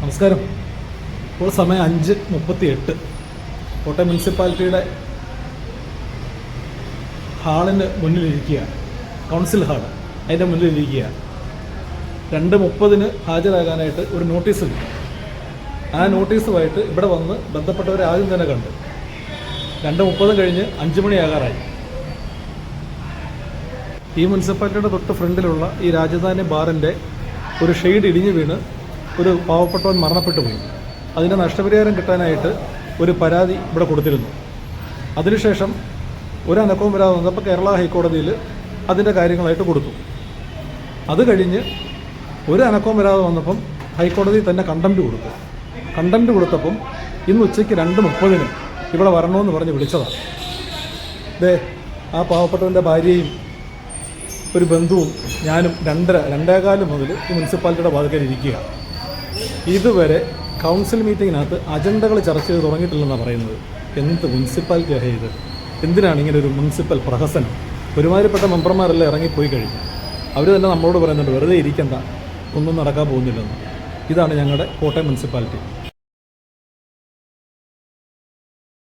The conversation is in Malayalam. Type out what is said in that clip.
നമസ്കാരം. ഇപ്പോൾ സമയം 5:38. കോട്ടയം മുനിസിപ്പാലിറ്റിയുടെ ഹാളിന് മുന്നിലിരിക്കുകയാണ്. കൗൺസിൽ ഹാൾ അതിൻ്റെ മുന്നിലിരിക്കുകയാണ്. 2:30 ഹാജരാകാനായിട്ട് ഒരു നോട്ടീസ് കിട്ടി. ആ നോട്ടീസുമായിട്ട് ഇവിടെ വന്ന് ബന്ധപ്പെട്ടവരെ ആദ്യം തന്നെ കണ്ട് 2:30 കഴിഞ്ഞ് 5 മണിയാകാറായി. ഈ മുനിസിപ്പാലിറ്റിയുടെ തൊട്ട് ഫ്രണ്ടിലുള്ള ഈ രാജധാനി ബാറിൻ്റെ ഒരു ഷെയ്ഡ് ഇടിഞ്ഞു വീണ് ഒരു പാവപ്പെട്ടവൻ മരണപ്പെട്ടു പോയി. അതിൻ്റെ നഷ്ടപരിഹാരം കിട്ടാനായിട്ട് ഒരു പരാതി ഇവിടെ കൊടുത്തിരുന്നു. അതിനുശേഷം ഒരു അനക്കവും വരാതെ വന്നപ്പോൾ കേരള ഹൈക്കോടതിയിൽ അതിൻ്റെ കാര്യങ്ങളായിട്ട് കൊടുത്തു. അത് കഴിഞ്ഞ് ഒരു അനക്കവും വരാതെ വന്നപ്പം ഹൈക്കോടതി തന്നെ കണ്ടംപ്റ്റ് കൊടുത്തപ്പം ഇന്ന് ഉച്ചയ്ക്ക് 2:30 ഇവിടെ വരണമെന്ന് പറഞ്ഞ് വിളിച്ചതാണ്. ആ പാവപ്പെട്ടവൻ്റെ ഭാര്യയും ഒരു ബന്ധുവും ഞാനും 2:15 മുതൽ ഈ മുനിസിപ്പാലിറ്റിയുടെ വാതിക്കൽ ഇരിക്കുകയാണ്. ഇതുവരെ കൗൺസിൽ മീറ്റിങ്ങിനകത്ത് അജണ്ടകൾ ചർച്ച ചെയ്ത് തുടങ്ങിയിട്ടില്ലെന്നാണ് പറയുന്നത്. എന്ത് മുനിസിപ്പാലിറ്റി ആയ ഇത്? എന്തിനാണ് ഇങ്ങനെ ഒരു മുനിസിപ്പൽ പ്രഹസനം? ഒരുമാതിരിപ്പെട്ട മെമ്പർമാരെല്ലാം ഇറങ്ങിപ്പോയി കഴിഞ്ഞു. അവർ തന്നെ നമ്മളോട് പറയുന്നുണ്ട് വെറുതെ ഇരിക്കണ്ട, ഒന്നും നടക്കാൻ പോകുന്നില്ലെന്ന്. ഇതാണ് ഞങ്ങളുടെ കോട്ടയം മുനിസിപ്പാലിറ്റി.